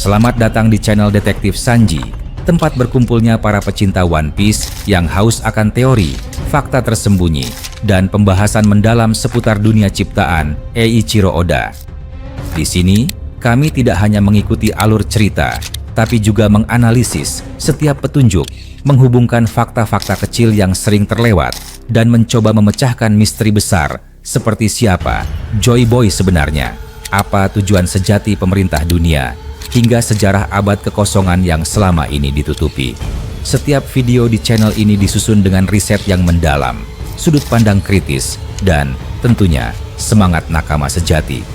Selamat datang di channel Detektif Sanji, tempat berkumpulnya para pecinta One Piece yang haus akan teori, fakta tersembunyi, dan pembahasan mendalam seputar dunia ciptaan Eiichiro Oda. Di sini, kami tidak hanya mengikuti alur cerita, tapi juga menganalisis setiap petunjuk, menghubungkan fakta-fakta kecil yang sering terlewat, dan mencoba memecahkan misteri besar seperti siapa Joy Boy sebenarnya, apa tujuan sejati pemerintah dunia, hingga sejarah abad kekosongan yang selama ini ditutupi. Setiap video di channel ini disusun dengan riset yang mendalam, sudut pandang kritis, dan tentunya semangat nakama sejati.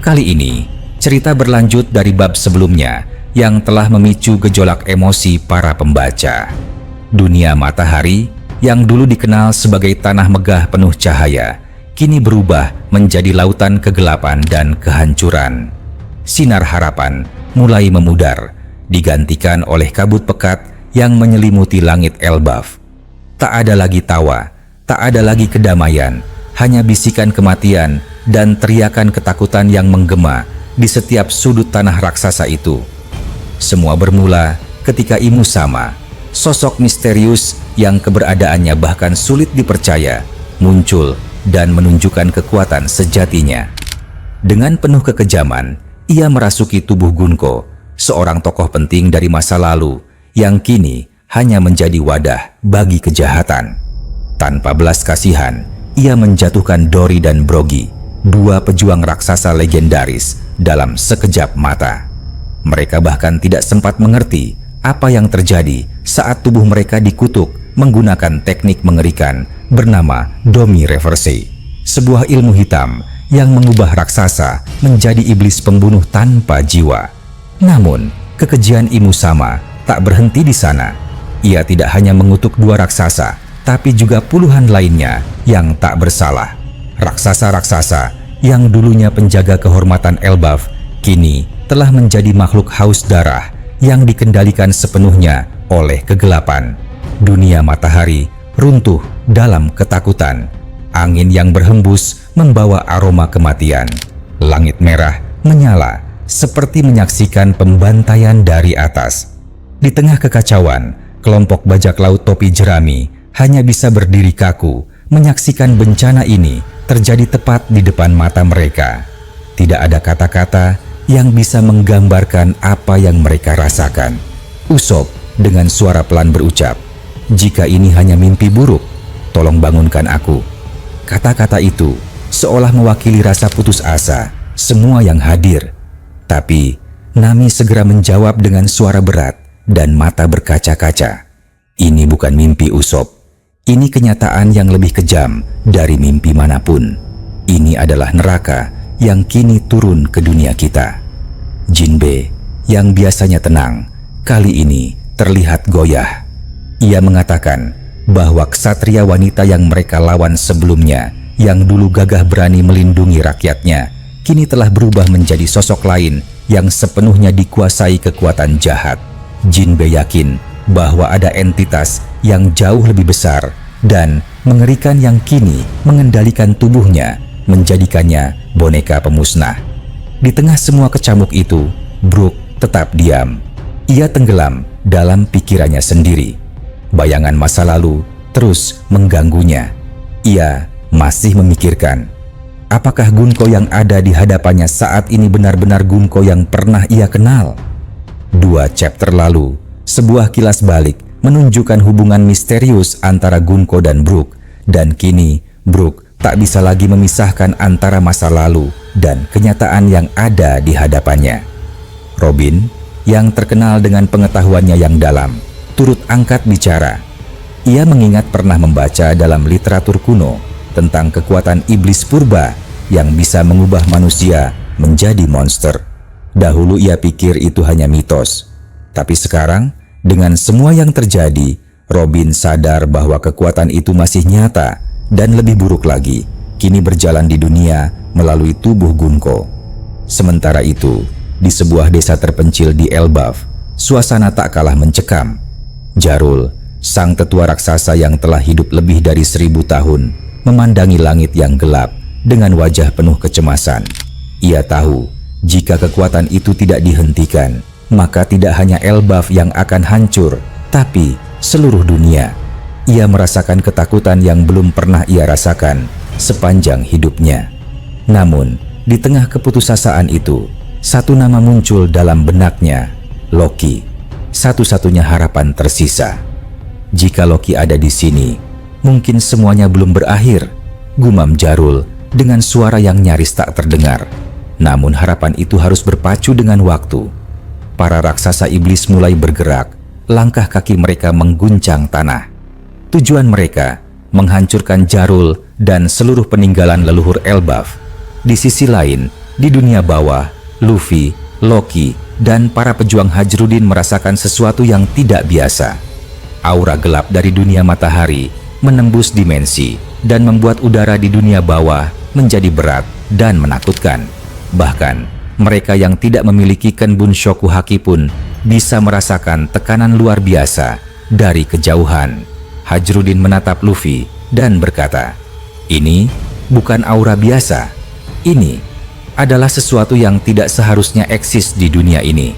Kali ini, cerita berlanjut dari bab sebelumnya yang telah memicu gejolak emosi para pembaca. Dunia matahari yang dulu dikenal sebagai tanah megah penuh cahaya, kini berubah menjadi lautan kegelapan dan kehancuran. Sinar harapan mulai memudar, digantikan oleh kabut pekat yang menyelimuti langit Elbaf. Tak ada lagi tawa, tak ada lagi kedamaian, hanya bisikan kematian dan teriakan ketakutan yang menggema di setiap sudut tanah raksasa itu. Semua bermula ketika Imu Sama, sosok misterius yang keberadaannya bahkan sulit dipercaya, muncul dan menunjukkan kekuatan sejatinya. Dengan penuh kekejaman, ia merasuki tubuh Gunko, seorang tokoh penting dari masa lalu yang kini hanya menjadi wadah bagi kejahatan. Tanpa belas kasihan, ia menjatuhkan Dori dan Brogy, dua pejuang raksasa legendaris, dalam sekejap mata. Mereka bahkan tidak sempat mengerti apa yang terjadi saat tubuh mereka dikutuk menggunakan teknik mengerikan bernama Domi Reverse, sebuah ilmu hitam yang mengubah raksasa menjadi iblis pembunuh tanpa jiwa. Namun, kekejian Imu Sama tak berhenti di sana. Ia tidak hanya mengutuk dua raksasa, tapi juga puluhan lainnya yang tak bersalah. Raksasa-raksasa yang dulunya penjaga kehormatan Elbaf kini telah menjadi makhluk haus darah yang dikendalikan sepenuhnya oleh kegelapan. Dunia matahari runtuh dalam ketakutan. Angin yang berhembus membawa aroma kematian. Langit merah menyala seperti menyaksikan pembantaian dari atas. Di tengah kekacauan, kelompok bajak laut topi jerami hanya bisa berdiri kaku menyaksikan bencana ini terjadi tepat di depan mata mereka. Tidak ada kata-kata yang bisa menggambarkan apa yang mereka rasakan. Usop dengan suara pelan berucap, "Jika ini hanya mimpi buruk, tolong bangunkan aku." Kata-kata itu seolah mewakili rasa putus asa semua yang hadir. Tapi Nami segera menjawab dengan suara berat dan mata berkaca-kaca, "Ini bukan mimpi, Usop. Ini kenyataan yang lebih kejam dari mimpi manapun. Ini adalah neraka yang kini turun ke dunia kita." Jinbe, yang biasanya tenang, kali ini terlihat goyah. Ia mengatakan bahwa ksatria wanita yang mereka lawan sebelumnya, yang dulu gagah berani melindungi rakyatnya, kini telah berubah menjadi sosok lain yang sepenuhnya dikuasai kekuatan jahat. Jinbe yakin bahwa ada entitas yang jauh lebih besar dan mengerikan yang kini mengendalikan tubuhnya, menjadikannya boneka pemusnah. Di tengah semua kecamuk itu, Brook tetap diam. Ia tenggelam dalam pikirannya sendiri. Bayangan masa lalu terus mengganggunya. Ia masih memikirkan, apakah Gunko yang ada di hadapannya saat ini benar-benar Gunko yang pernah ia kenal? 2 chapter lalu, sebuah kilas balik menunjukkan hubungan misterius antara Gunko dan Brook, dan kini Brook tak bisa lagi memisahkan antara masa lalu dan kenyataan yang ada di hadapannya. Robin, yang terkenal dengan pengetahuannya yang dalam, turut angkat bicara. Ia mengingat pernah membaca dalam literatur kuno tentang kekuatan iblis purba yang bisa mengubah manusia menjadi monster. Dahulu ia pikir itu hanya mitos, tapi sekarang dengan semua yang terjadi, Robin sadar bahwa kekuatan itu masih nyata dan lebih buruk lagi, kini berjalan di dunia melalui tubuh Gunko. Sementara itu, Di sebuah desa terpencil di Elbaf, suasana tak kalah mencekam. Jarul, sang tetua raksasa yang telah hidup lebih dari 1000 tahun, memandangi langit yang gelap dengan wajah penuh kecemasan. Ia tahu, jika kekuatan itu tidak dihentikan, maka tidak hanya Elbaf yang akan hancur, tapi seluruh dunia. Ia merasakan ketakutan yang belum pernah ia rasakan sepanjang hidupnya. Namun, di tengah keputusasaan itu, satu nama muncul dalam benaknya, Loki. Satu-satunya harapan tersisa. Jika Loki ada di sini, mungkin semuanya belum berakhir, gumam Jarul dengan suara yang nyaris tak terdengar. Namun harapan itu harus berpacu dengan waktu. Para raksasa iblis mulai bergerak, langkah kaki mereka mengguncang tanah. Tujuan mereka menghancurkan Jarul dan seluruh peninggalan leluhur Elbaf. Di sisi lain, di dunia bawah, Luffy, Loki, dan para pejuang Hajrudin merasakan sesuatu yang tidak biasa. Aura gelap dari dunia matahari menembus dimensi dan membuat udara di dunia bawah menjadi berat dan menakutkan. Bahkan, mereka yang tidak memiliki Kenbun Shoku Haki pun bisa merasakan tekanan luar biasa dari kejauhan. Hajrudin menatap Luffy dan berkata, "Ini bukan aura biasa. Ini adalah sesuatu yang tidak seharusnya eksis di dunia ini."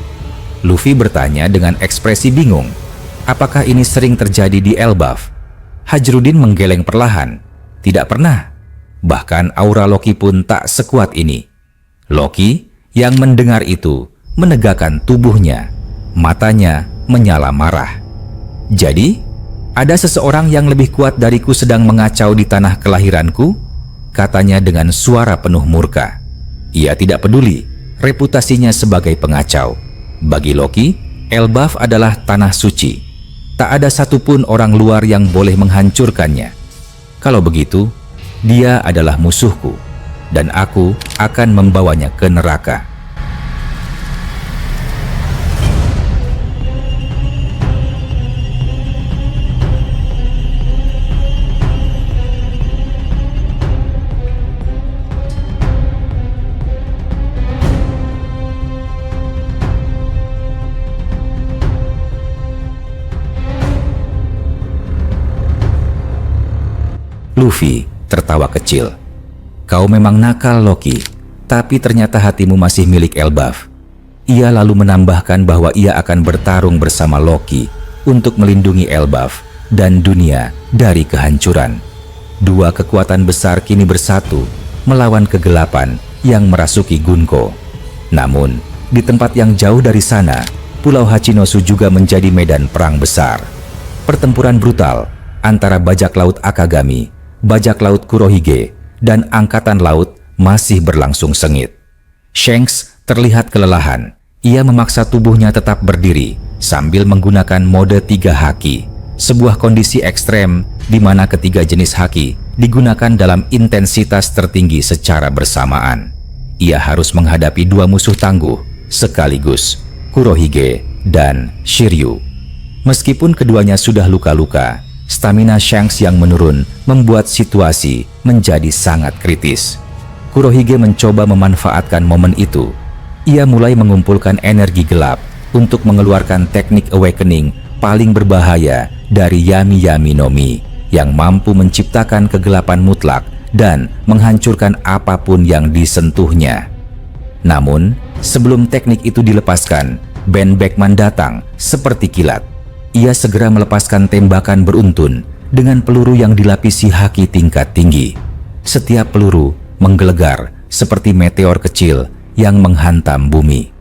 Luffy bertanya dengan ekspresi bingung, "Apakah ini sering terjadi di Elbaf?" Hajrudin menggeleng perlahan. "Tidak pernah. Bahkan aura Loki pun tak sekuat ini." Loki yang mendengar itu menegakkan tubuhnya. Matanya menyala marah. "Jadi, ada seseorang yang lebih kuat dariku sedang mengacau di tanah kelahiranku?" katanya dengan suara penuh murka. Ia tidak peduli reputasinya sebagai pengacau. Bagi Loki, Elbaf adalah tanah suci. Tak ada satupun orang luar yang boleh menghancurkannya. Kalau begitu, dia adalah musuhku, dan aku akan membawanya ke neraka. Luffy tertawa kecil. "Kau memang nakal, Loki, tapi ternyata hatimu masih milik Elbaf." Ia lalu menambahkan bahwa ia akan bertarung bersama Loki untuk melindungi Elbaf dan dunia dari kehancuran. Dua kekuatan besar kini bersatu melawan kegelapan yang merasuki Gunko. Namun, di tempat yang jauh dari sana, Pulau Hachinosu juga menjadi medan perang besar. Pertempuran brutal antara bajak laut Akagami, bajak laut Kurohige, dan angkatan laut masih berlangsung sengit. Shanks terlihat kelelahan. Ia memaksa tubuhnya tetap berdiri sambil menggunakan mode 3 haki, sebuah kondisi ekstrem di mana ketiga jenis haki digunakan dalam intensitas tertinggi secara bersamaan. Ia harus menghadapi dua musuh tangguh sekaligus, Kurohige dan Shiryu. Meskipun keduanya sudah luka-luka, stamina Shanks yang menurun membuat situasi menjadi sangat kritis. Kurohige mencoba memanfaatkan momen itu. Ia mulai mengumpulkan energi gelap untuk mengeluarkan teknik awakening paling berbahaya dari Yami Yami no Mi yang mampu menciptakan kegelapan mutlak dan menghancurkan apapun yang disentuhnya. Namun, sebelum teknik itu dilepaskan, Ben Beckman datang seperti kilat. Ia segera melepaskan tembakan beruntun dengan peluru yang dilapisi haki tingkat tinggi. Setiap peluru menggelegar seperti meteor kecil yang menghantam bumi.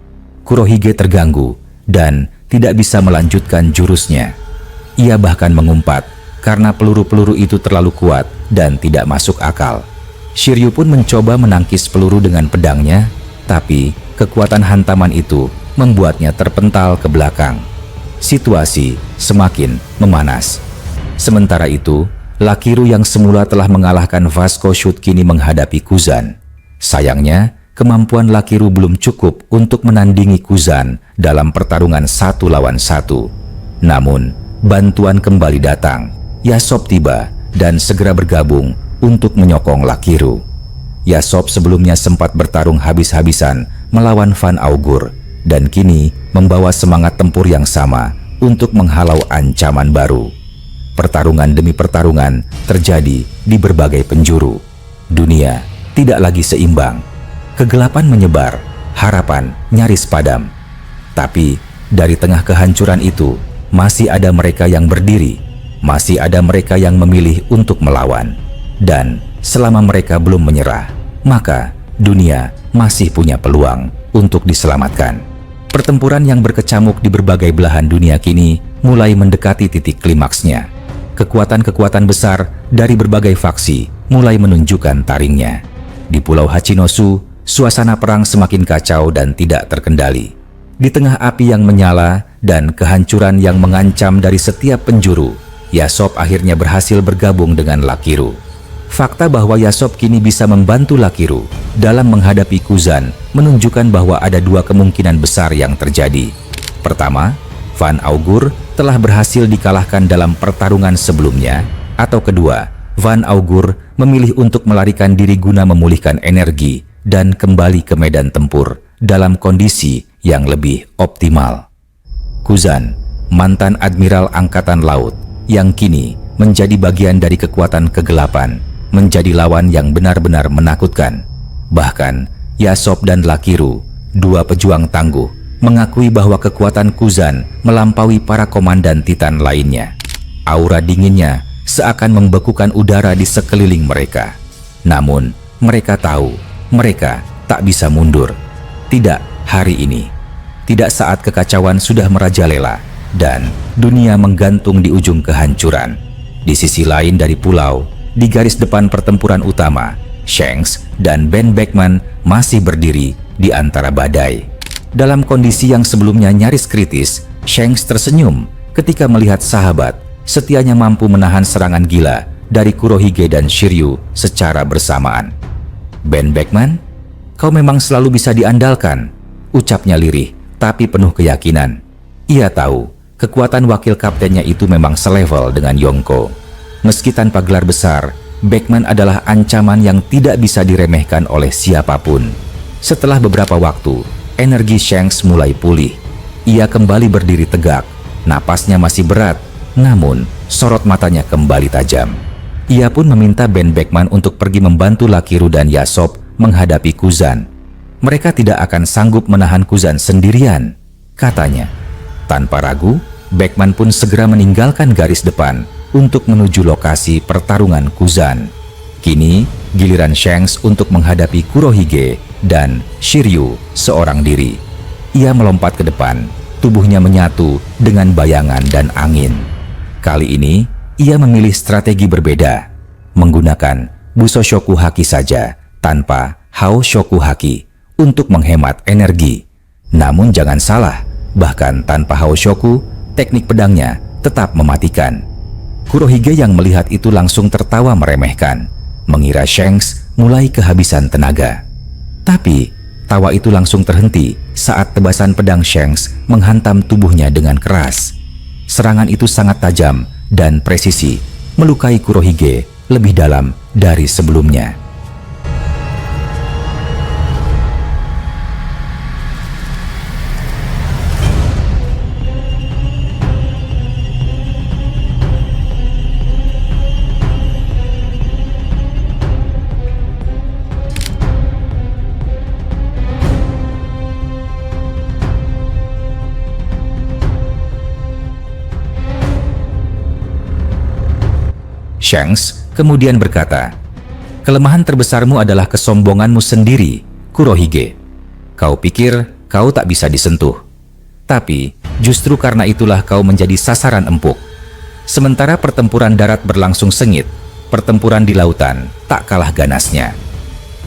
Kurohige terganggu dan tidak bisa melanjutkan jurusnya. Ia bahkan mengumpat karena peluru-peluru itu terlalu kuat dan tidak masuk akal. Shiryu pun mencoba menangkis peluru dengan pedangnya, tapi kekuatan hantaman itu membuatnya terpental ke belakang. Situasi semakin memanas. Sementara itu, Lakiru yang semula telah mengalahkan Vasco Shoot kini menghadapi Kuzan. Sayangnya, kemampuan Lakiru belum cukup untuk menandingi Kuzan dalam pertarungan 1 lawan 1. Namun, bantuan kembali datang. Yasop tiba dan segera bergabung untuk menyokong Lakiru. Yasop sebelumnya sempat bertarung habis-habisan melawan Van Augur dan kini membawa semangat tempur yang sama untuk menghalau ancaman baru. Pertarungan demi pertarungan terjadi di berbagai penjuru. Dunia tidak lagi seimbang. Kegelapan menyebar, harapan nyaris padam. Tapi dari tengah kehancuran itu, masih ada mereka yang berdiri, masih ada mereka yang memilih untuk melawan. Dan selama mereka belum menyerah, maka dunia masih punya peluang untuk diselamatkan. Pertempuran yang berkecamuk di berbagai belahan dunia kini mulai mendekati titik klimaksnya. Kekuatan-kekuatan besar dari berbagai faksi mulai menunjukkan taringnya. Di Pulau Hachinosu, suasana perang semakin kacau dan tidak terkendali. Di tengah api yang menyala dan kehancuran yang mengancam dari setiap penjuru, Yasop akhirnya berhasil bergabung dengan Lakiru. Fakta bahwa Yasop kini bisa membantu Lakiru dalam menghadapi Kuzan menunjukkan bahwa ada dua kemungkinan besar yang terjadi. Pertama, Van Augur telah berhasil dikalahkan dalam pertarungan sebelumnya, atau kedua, Van Augur memilih untuk melarikan diri guna memulihkan energi dan kembali ke medan tempur dalam kondisi yang lebih optimal. Kuzan, mantan Admiral Angkatan Laut yang kini menjadi bagian dari kekuatan kegelapan, menjadi lawan yang benar-benar menakutkan. Bahkan, Yasop dan Lakiru, dua pejuang tangguh, mengakui bahwa kekuatan Kuzan melampaui para komandan Titan lainnya. Aura dinginnya seakan membekukan udara di sekeliling mereka. Namun, mereka tahu, mereka tak bisa mundur. Tidak hari ini. Tidak saat kekacauan sudah merajalela dan dunia menggantung di ujung kehancuran. Di sisi lain dari pulau, di garis depan pertempuran utama, Shanks dan Ben Beckman masih berdiri di antara badai. Dalam kondisi yang sebelumnya nyaris kritis, Shanks tersenyum ketika melihat sahabat setianya mampu menahan serangan gila dari Kurohige dan Shiryu secara bersamaan. Ben Beckman, kau memang selalu bisa diandalkan, ucapnya lirih tapi penuh keyakinan. Ia tahu kekuatan wakil kaptennya itu memang selevel dengan Yonko. Meski tanpa gelar besar, Beckman adalah ancaman yang tidak bisa diremehkan oleh siapapun. Setelah beberapa waktu, energi Shanks mulai pulih. Ia kembali berdiri tegak, napasnya masih berat, namun sorot matanya kembali tajam. Ia pun meminta Ben Beckman untuk pergi membantu Lakiru dan Yasop menghadapi Kuzan. Mereka tidak akan sanggup menahan Kuzan sendirian, katanya. Tanpa ragu, Beckman pun segera meninggalkan garis depan untuk menuju lokasi pertarungan Kuzan. Kini, giliran Shanks untuk menghadapi Kurohige dan Shiryu seorang diri. Ia melompat ke depan, tubuhnya menyatu dengan bayangan dan angin. Kali ini, ia memilih strategi berbeda, menggunakan Busoshoku Haki saja tanpa Hao Shoku Haki untuk menghemat energi. Namun jangan salah, bahkan tanpa Hao Shoku, teknik pedangnya tetap mematikan. Kurohige yang melihat itu langsung tertawa meremehkan, mengira Shanks mulai kehabisan tenaga. Tapi, tawa itu langsung terhenti saat tebasan pedang Shanks menghantam tubuhnya dengan keras. Serangan itu sangat tajam dan presisi, melukai Kurohige lebih dalam dari sebelumnya. Shanks kemudian berkata, "Kelemahan terbesarmu adalah kesombonganmu sendiri, Kurohige. Kau pikir kau tak bisa disentuh. Tapi justru karena itulah kau menjadi sasaran empuk. Sementara pertempuran darat berlangsung sengit, pertempuran di lautan tak kalah ganasnya.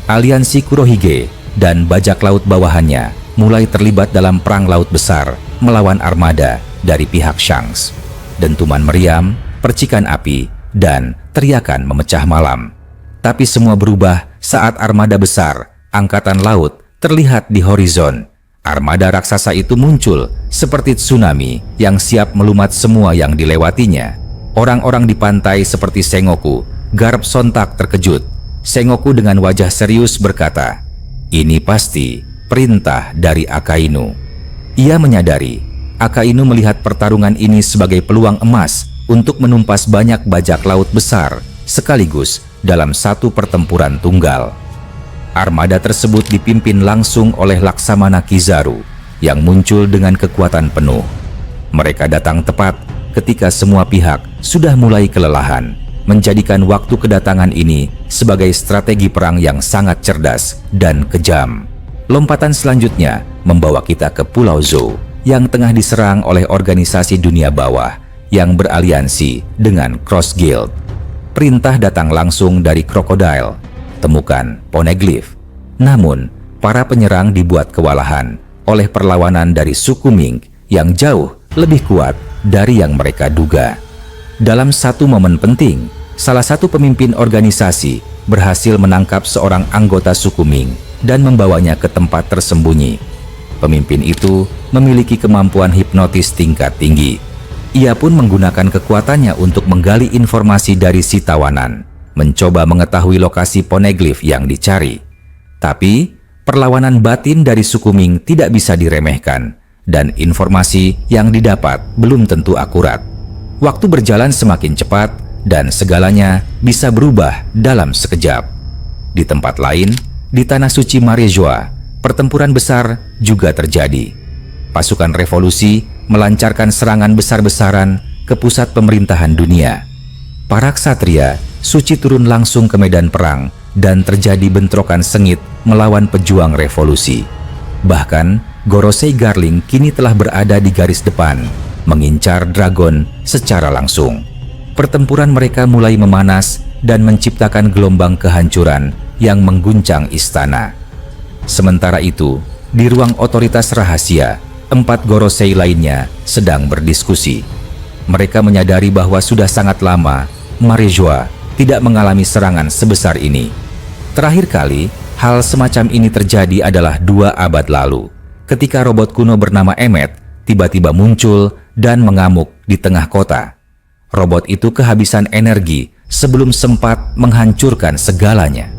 Aliansi Kurohige dan bajak laut bawahannya mulai terlibat dalam perang laut besar melawan armada dari pihak Shanks. Dentuman meriam, percikan api, dan teriakan memecah malam. Tapi semua berubah saat armada besar angkatan laut terlihat di horizon. Armada raksasa itu muncul seperti tsunami yang siap melumat semua yang dilewatinya. Orang-orang di pantai seperti Sengoku garp sontak terkejut. Sengoku dengan wajah serius berkata, "Ini pasti perintah dari Akainu. Ia menyadari Akainu melihat pertarungan ini sebagai peluang emas untuk menumpas banyak bajak laut besar sekaligus dalam satu pertempuran tunggal. Armada tersebut dipimpin langsung oleh Laksamana Kizaru yang muncul dengan kekuatan penuh. Mereka datang tepat ketika semua pihak sudah mulai kelelahan, menjadikan waktu kedatangan ini sebagai strategi perang yang sangat cerdas dan kejam. Lompatan selanjutnya membawa kita ke Pulau Zou yang tengah diserang oleh organisasi dunia bawah yang beraliansi dengan Cross Guild. Perintah datang langsung dari Crocodile, temukan Poneglyph. Namun, para penyerang dibuat kewalahan oleh perlawanan dari suku Ming yang jauh lebih kuat dari yang mereka duga. Dalam satu momen penting, salah satu pemimpin organisasi berhasil menangkap seorang anggota suku Ming dan membawanya ke tempat tersembunyi. Pemimpin itu memiliki kemampuan hipnotis tingkat tinggi. Ia pun menggunakan kekuatannya untuk menggali informasi dari si tawanan, mencoba mengetahui lokasi Poneglyph yang dicari. Tapi, perlawanan batin dari suku Ming tidak bisa diremehkan, dan informasi yang didapat belum tentu akurat. Waktu berjalan semakin cepat, dan segalanya bisa berubah dalam sekejap. Di tempat lain, di Tanah Suci Mariejoa, pertempuran besar juga terjadi. Pasukan revolusi melancarkan serangan besar-besaran ke pusat pemerintahan dunia. Para ksatria suci turun langsung ke medan perang dan terjadi bentrokan sengit melawan pejuang revolusi. Bahkan, Gorosei Garling kini telah berada di garis depan, mengincar dragon secara langsung. Pertempuran mereka mulai memanas dan menciptakan gelombang kehancuran yang mengguncang istana. Sementara itu, di ruang otoritas rahasia, 4 Gorosei lainnya sedang berdiskusi. Mereka menyadari bahwa sudah sangat lama Mariejoa tidak mengalami serangan sebesar ini. Terakhir kali hal semacam ini terjadi adalah 2 abad lalu, ketika robot kuno bernama Emmet tiba-tiba muncul dan mengamuk di tengah kota. Robot itu kehabisan energi sebelum sempat menghancurkan segalanya.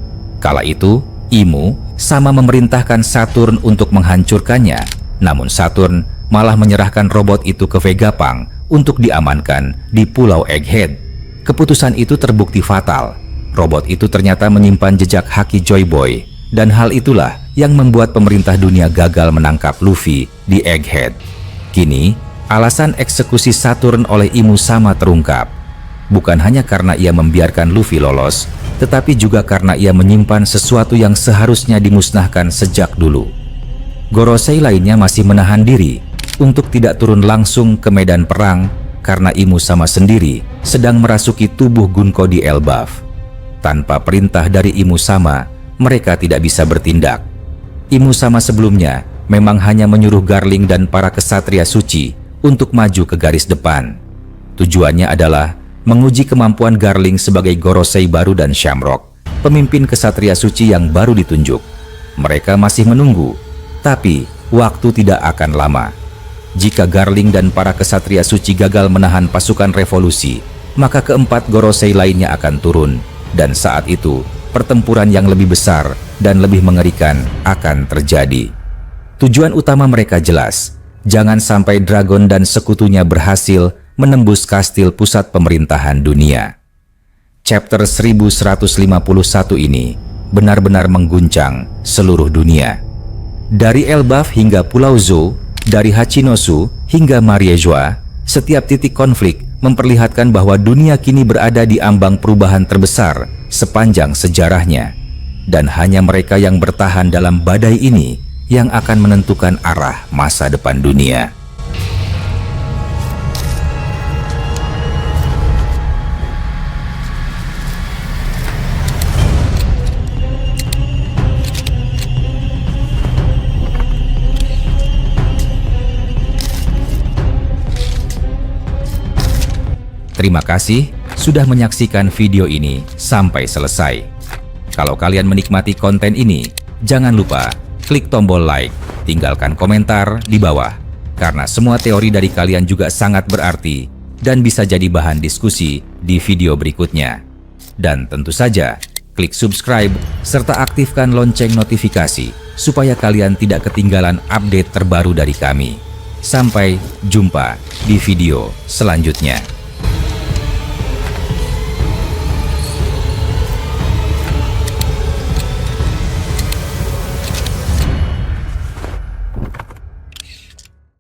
Kala itu, Imu sama memerintahkan Saturn untuk menghancurkannya, namun Saturn malah menyerahkan robot itu ke Vegapunk untuk diamankan di Pulau Egghead. Keputusan itu terbukti fatal. Robot itu ternyata menyimpan jejak haki Joy Boy, dan hal itulah yang membuat pemerintah dunia gagal menangkap Luffy di Egghead. Kini, alasan eksekusi Saturn oleh Imu sama terungkap. Bukan hanya karena ia membiarkan Luffy lolos, tetapi juga karena ia menyimpan sesuatu yang seharusnya dimusnahkan sejak dulu. Gorosei lainnya masih menahan diri untuk tidak turun langsung ke medan perang karena Imu sama sendiri sedang merasuki tubuh Gunko di Elbaf. Tanpa perintah dari Imu sama, mereka tidak bisa bertindak. Imu sama sebelumnya memang hanya menyuruh Garling dan para kesatria suci untuk maju ke garis depan. Tujuannya adalah menguji kemampuan Garling sebagai Gorosei baru dan Shamrock, pemimpin kesatria suci yang baru ditunjuk. Mereka masih menunggu, tapi waktu tidak akan lama. Jika Garling dan para kesatria suci gagal menahan pasukan revolusi, maka keempat Gorosei lainnya akan turun, dan saat itu pertempuran yang lebih besar dan lebih mengerikan akan terjadi. Tujuan utama mereka jelas, jangan sampai Dragon dan sekutunya berhasil menembus kastil pusat pemerintahan dunia. Chapter 1151 ini benar-benar mengguncang seluruh dunia. Dari Elbaf hingga Pulau Zou, dari Hachinosu hingga Mariejoa, setiap titik konflik memperlihatkan bahwa dunia kini berada di ambang perubahan terbesar sepanjang sejarahnya. Dan hanya mereka yang bertahan dalam badai ini yang akan menentukan arah masa depan dunia. Terima kasih sudah menyaksikan video ini sampai selesai. Kalau kalian menikmati konten ini, jangan lupa klik tombol like, tinggalkan komentar di bawah, karena semua teori dari kalian juga sangat berarti dan bisa jadi bahan diskusi di video berikutnya. Dan tentu saja, klik subscribe serta aktifkan lonceng notifikasi supaya kalian tidak ketinggalan update terbaru dari kami. Sampai jumpa di video selanjutnya.